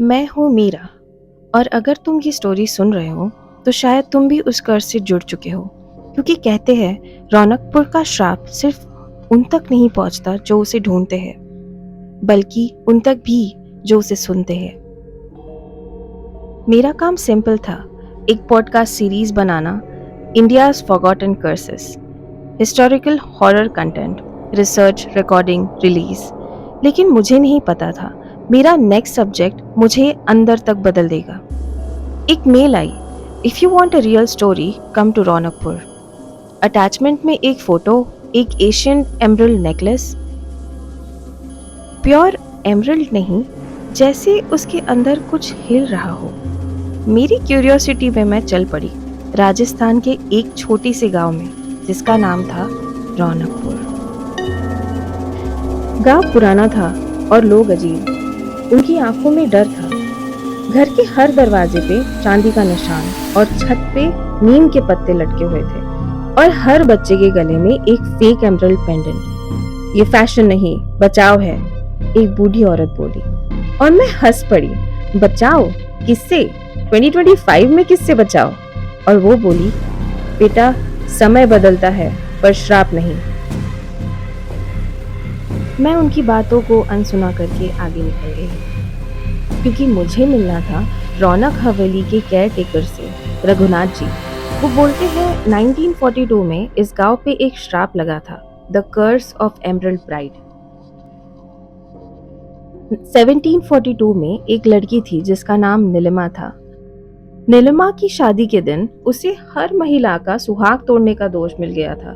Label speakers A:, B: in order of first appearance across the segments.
A: मैं हूँ मीरा। और अगर तुम ये स्टोरी सुन रहे हो तो शायद तुम भी उस कर्ज से जुड़ चुके हो, क्योंकि कहते हैं रौनकपुर का श्राप सिर्फ उन तक नहीं पहुंचता जो उसे ढूंढते हैं, बल्कि उन तक भी जो उसे सुनते हैं। मेरा काम सिंपल था, एक पॉडकास्ट सीरीज बनाना, India's forgotten curses, historical horror content, research, recording, release. लेकिन मुझे नहीं पता था मेरा नेक्स्ट सब्जेक्ट मुझे अंदर तक बदल देगा। एक मेल आई, if you want a real story come to Raunakpur. Attachment में एक फोटो, एक Asian emerald necklace. Pure emerald नहीं, जैसे उसके अंदर कुछ हिल रहा हो। मेरी क्यूरियोसिटी में मैं चल पड़ी राजस्थान के एक छोटी से गांव में, जिसका नाम था रौनकपुर। गांव पुराना था और लोग अजीब। उनकी आंखों में डर था। घर के हर दरवाजे पे चांदी का निशान और छत पे नीम के पत्ते लटके हुए थे, और हर बच्चे के गले में एक फेक एमरल्ड पेंडेंट। ये फैशन नहीं, बचाव है, एक बूढ़ी औरत बोली। और मैं हंस पड़ी। बचाओ? किससे? 2025 में किससे बचाओ? और वो बोली, बेटा, समय बदलता है पर श्राप नहीं। मैं उनकी बातों को अनसुना करके आगे निकल गई, क्योंकि मुझे मिलना था रौनक हवेली के केयर टेकर से, रघुनाथ जी। वो बोलते हैं 1942 में इस गांव पे एक श्राप लगा था, the curse of emerald bride. 1742 में एक लड़की थी जिसका नाम नीलिमा था। नीलिमा की शादी के दिन उसे हर महिला का सुहाग तोड़ने का दोष मिल गया था,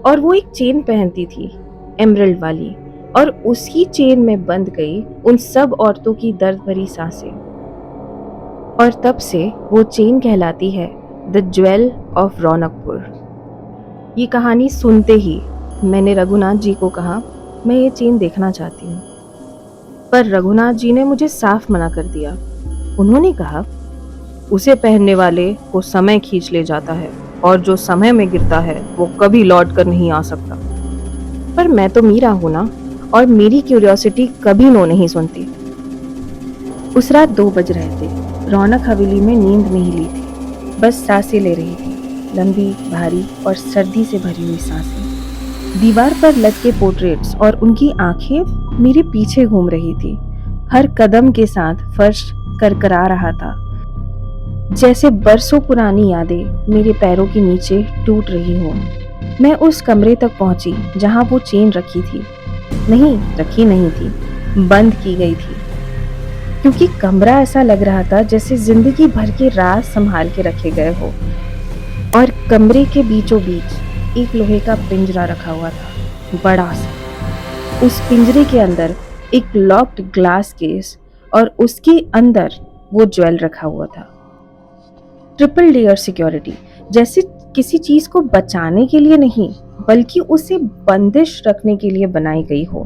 A: और वो एक चेन पहनती थी, एमरल्ड वाली, और उसी चेन में बंध गई उन सब औरतों की दर्द भरी सांसें। और तब से वो चेन कहलाती है द ज्वेल ऑफ रौनकपुर। ये कहानी सुनते ही मैंने रघुनाथ जी को कहा, मैं ये चेन देखना चाहती हूँ। पर रघुनाथ जी ने मुझे साफ मना कर दिया। उन्होंने कहा, उसे पहनने वाले को समय खींच ले जाता है, और जो समय में गिरता है वो कभी लौट कर नहीं आ सकता। पर मैं तो मीरा हूं ना, और मेरी क्यूरियोसिटी कभी नो नहीं सुनती। उस रात 2 बज रहे थे। रौनक हवेली में नींद नहीं ली थी, बस सांसें ले रही थी, लंबी, भारी और सर्दी से भरी हुई सांसें। दीवार पर लटके पोर्ट्रेट्स और उनकी आंखें मेरे पीछे घूम रही थी। हर कदम के साथ फर्श करकरा रहा था, जैसे बरसों पुरानी यादें मेरे पैरों के नीचे टूट रही हों। मैं उस कमरे तक पहुंची जहां वो चेन रखी थी। नहीं, रखी नहीं थी, बंद की गई थी, क्योंकि कमरा ऐसा लग रहा था जैसे जिंदगी भर के राज संभाल के रखे गए हो। और कमरे के बीचों बीच एक लोहे का पिंजरा रखा हुआ था, बड़ा सा। उस पिंजरे के अंदर एक लॉक्ड ग्लास केस, और उसके अंदर वो ज्वेल रखा हुआ था। ट्रिपल लेयर सिक्योरिटी, जैसे किसी चीज को बचाने के लिए नहीं, बल्कि उसे बंदिश रखने के लिए बनाई गई हो।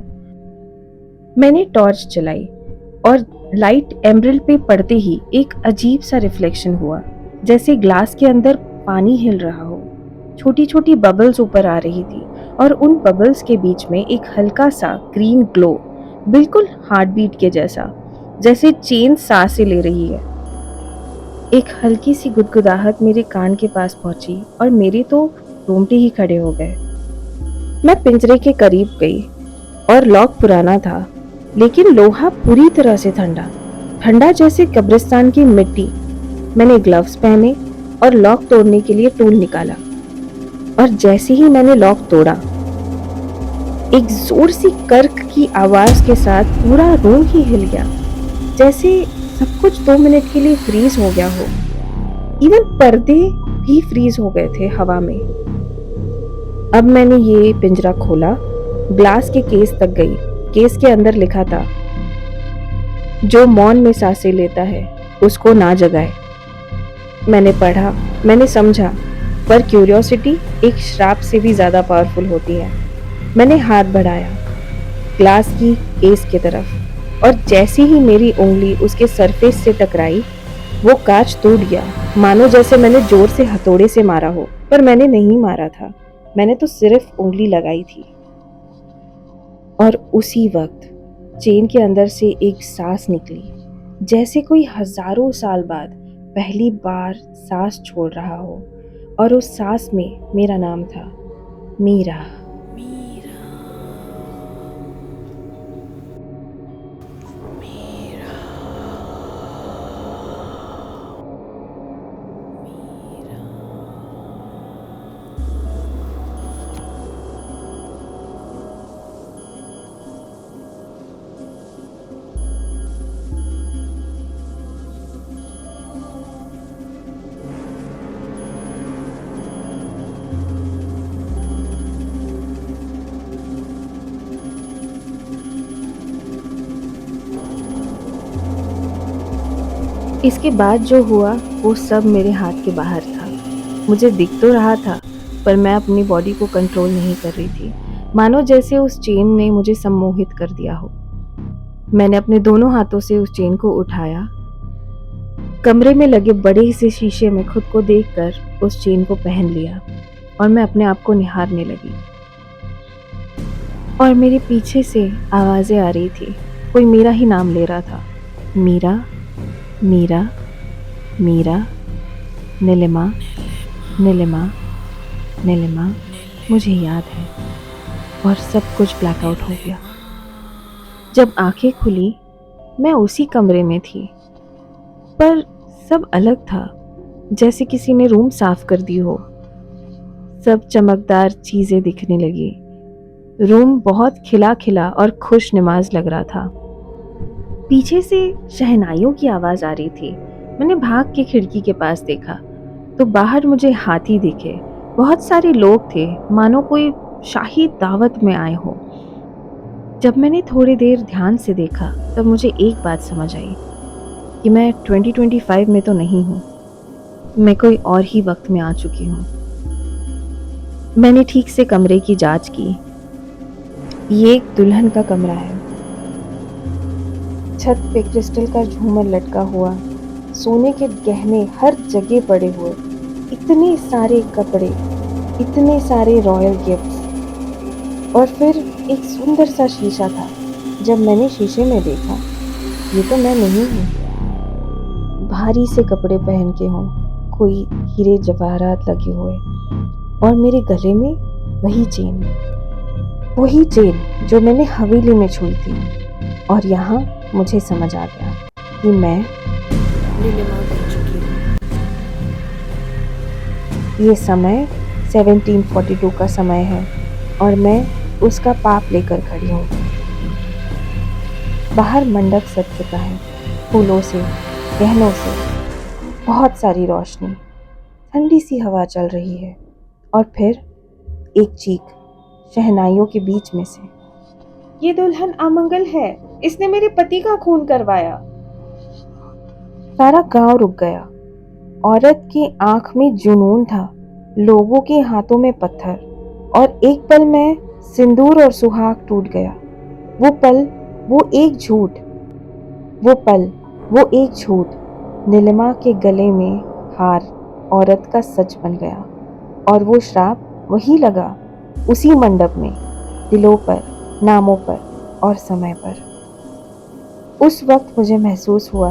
A: मैंने टॉर्च जलाई, और लाइट एमरल्ड पे पड़ते ही एक अजीब सा रिफ्लेक्शन हुआ, जैसे ग्लास के अंदर पानी हिल रहा हो। छोटी छोटी बबल्स ऊपर आ रही थी, और उन बबल्स के बीच में एक हल्का सा ग्रीन ग्लो, बिल्कुल हार्ट बीट के जैसा, जैसे चेन सांसें ले रही है। एक हल्की सी गुदगुदाहट मेरे कान के पास पहुंची, और मेरे तो रोंगटे ही खड़े हो गए। मैं पिंजरे के करीब गई, और लॉक पुराना था, लेकिन लोहा पूरी तरह से ठंडा, ठंडा जैसे कब्रिस्तान की मिट्टी। मैंने ग्लव्स पहने और लॉक तोड़ने के लिए टूल निकाला, और जैसे ही मैंने लॉक तोड़ा, एक जोर सी कर्क की आवाज के साथ पूरा रूम ही हिल गया, जैसे सब कुछ 2 मिनट के लिए फ्रीज हो गया हो। इवन पर्दे भी फ्रीज हो गए थे हवा में। अब मैंने ये पिंजरा खोला, ग्लास के केस तक गई। केस के अंदर लिखा था, जो मौन में सांसें लेता है उसको ना जगाए। मैंने पढ़ा, मैंने समझा, पर क्यूरियोसिटी एक श्राप से भी ज्यादा पावरफुल होती है। मैंने हाथ बढ़ाया ग्लास की केस की तरफ, और जैसे ही मेरी उंगली उसके सरफेस से टकराई, वो कांच टूट गया, मानो जैसे मैंने जोर से हथौड़े से मारा हो। पर मैंने नहीं मारा था, मैंने तो सिर्फ उंगली लगाई थी। और उसी वक्त चेन के अंदर से एक सांस निकली, जैसे कोई हजारों साल बाद पहली बार सांस छोड़ रहा हो। और उस सांस में मेरा नाम था, मीरा। इसके बाद जो हुआ वो सब मेरे हाथ के बाहर था। मुझे दिख तो रहा था, पर मैं अपनी बॉडी को कंट्रोल नहीं कर रही थी, मानो जैसे उस चेन ने मुझे सम्मोहित कर दिया हो। मैंने अपने दोनों हाथों से उस चेन को उठाया, कमरे में लगे बड़े से शीशे में खुद को देखकर उस चेन को पहन लिया और मैं अपने आप को निहारने लगी। और मेरे पीछे से आवाजें आ रही थी, कोई मेरा ही नाम ले रहा था, मीरा, मीरा, मीरा, नीलिमा, नीलिमा, नीलिमा। मुझे याद है और सब कुछ ब्लैकआउट हो गया। जब आंखें खुली, मैं उसी कमरे में थी, पर सब अलग था, जैसे किसी ने रूम साफ कर दी हो। सब चमकदार चीजें दिखने लगी। रूम बहुत खिला खिला और खुश नमाज लग रहा था। पीछे से शहनाइयों की आवाज आ रही थी। मैंने भाग के खिड़की के पास देखा तो बाहर मुझे हाथी दिखे। बहुत सारे लोग थे, मानो कोई शाही दावत में आए हो। जब मैंने थोड़ी देर ध्यान से देखा तब मुझे एक बात समझ आई कि मैं 2025 में तो नहीं हूँ, मैं कोई और ही वक्त में आ चुकी हूँ। मैंने ठीक से कमरे की जांच की। ये एक दुल्हन का कमरा है। छत पे क्रिस्टल का झूमर लटका हुआ, सोने के गहने हर जगह पड़े हुए, इतने सारे कपड़े, इतने सारे रॉयल गिफ्ट्स। और फिर एक सुंदर सा शीशा था। जब मैंने शीशे में देखा, ये तो मैं नहीं हूँ। भारी से कपड़े पहन के हूँ, कोई हीरे जवाहरात लगे हुए, और मेरे गले में वही चेन जो मैंने हवेली में छुई थी। और यहाँ मुझे समझ आ गया कि मैं नीलिमा बन चुकी हूँ। ये समय 1742 का समय है और मैं उसका पाप लेकर खड़ी हूँ। बाहर मंडप सज चुका है, फूलों से, गहनों से, बहुत सारी रोशनी, ठंडी सी हवा चल रही है। और फिर एक चीख शहनाइयों के बीच में से, ये दुल्हन अमंगल है, इसने मेरे पति का खून करवाया। सारा गांव रुक गया। औरत की आंख में जुनून था, लोगों के हाथों में पत्थर, और एक पल में सिंदूर और सुहाग टूट गया। वो पल, वो एक झूठ, वो पल, वो एक झूठ। नीलिमा के गले में हार औरत का सच बन गया, और वो श्राप वही लगा, उसी मंडप में, दिलों पर, नामों पर और समय पर। उस वक्त मुझे महसूस हुआ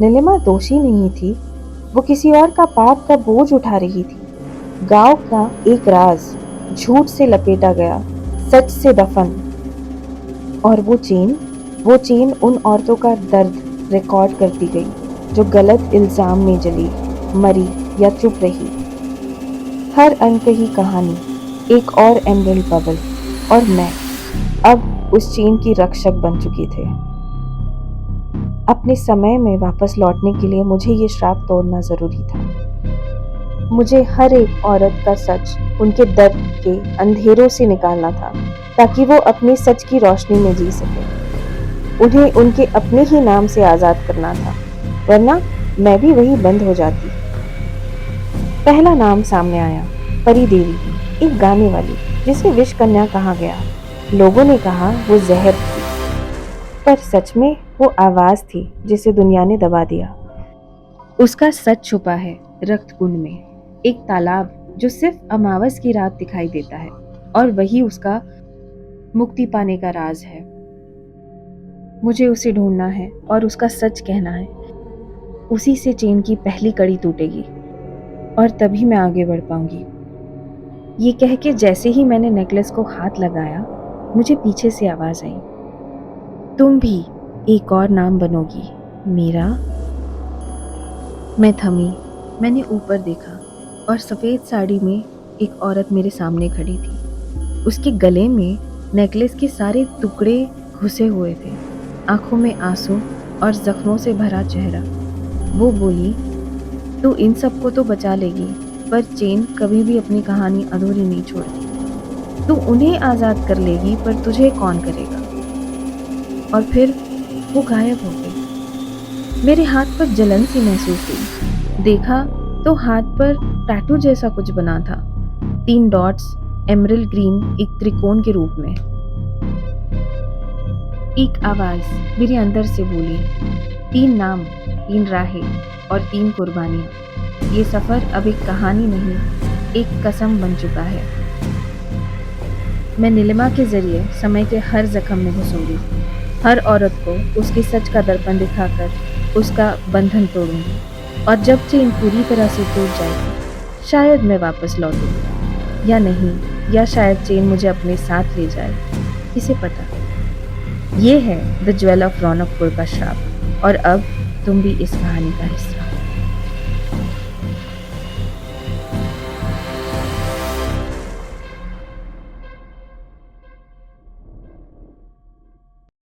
A: नीलिमा दोषी नहीं थी, वो किसी और का पाप का बोझ उठा रही थी। गांव का एक राज झूठ से लपेटा गया, सच से दफन। और वो चेन उन औरतों का दर्द रिकॉर्ड करती गई जो गलत इल्जाम में जली, मरी या चुप रही। हर अनकही कहानी एक और एमरल्ड बबल, और मैं अब उस चेन की रक्षक बन चुकी थी। अपने समय में वापस लौटने के लिए मुझे ये श्राप तोड़ना जरूरी था। मुझे हर एक औरत का सच उनके दर्द के अंधेरों से निकालना था, ताकि वो अपनी सच की रोशनी में जी सके। उन्हें उनके अपने ही नाम से आजाद करना था, वरना मैं भी वही बंद हो जाती। पहला नाम सामने आया, परी देवी, एक गाने वाली जिसे विष कन्या कहा गया। लोगों ने कहा वो जहर थी, पर सच में वो आवाज थी जिसे दुनिया ने दबा दिया। उसका सच छुपा है रक्त कुंड में, एक तालाब जो सिर्फ अमावस की रात दिखाई देता है, और वही उसका मुक्ति पाने का राज है। मुझे उसे ढूंढना है और उसका सच कहना है। उसी से चेन की पहली कड़ी टूटेगी और तभी मैं आगे बढ़ पाऊंगी। ये कह के जैसे ही मैंने नेकलेस को हाथ लगाया, मुझे पीछे से आवाज आई, तुम भी एक और नाम बनोगी मेरा। मैं थमी। मैंने ऊपर देखा और सफ़ेद साड़ी में एक औरत मेरे सामने खड़ी थी। उसके गले में नेकलेस के सारे टुकड़े घुसे हुए थे, आंखों में आंसू और जख्मों से भरा चेहरा। वो बोली, तू इन सबको तो बचा लेगी, पर चेन कभी भी अपनी कहानी अधूरी नहीं छोड़ती। तू उन्हें आज़ाद कर लेगी, पर तुझे कौन करेगा। और फिर वो गायब हो गई। मेरे हाथ पर जलन सी महसूस हुई। देखा तो हाथ पर टैटू जैसा कुछ बना था, 3 डॉट्स, एमरल्ड ग्रीन, एक त्रिकोण के रूप में। एक आवाज मेरे अंदर से बोली, 3 नाम, 3 राहें और 3 कुर्बानियां। ये सफर अब एक कहानी नहीं, एक कसम बन चुका है। मैं नीलिमा के जरिए समय के हर जख्म में घुसूंगी, हर औरत को उसके सच का दर्पण दिखाकर उसका बंधन तोड़ूंगी। और जब चेन पूरी तरह से टूट जाएगी, शायद मैं वापस लौटूं या नहीं, या शायद चेन मुझे अपने साथ ले जाए, किसे पता। ये है द ज्वेल ऑफ रौनकपुर का श्राप, और अब तुम भी इस कहानी का हिस्सा।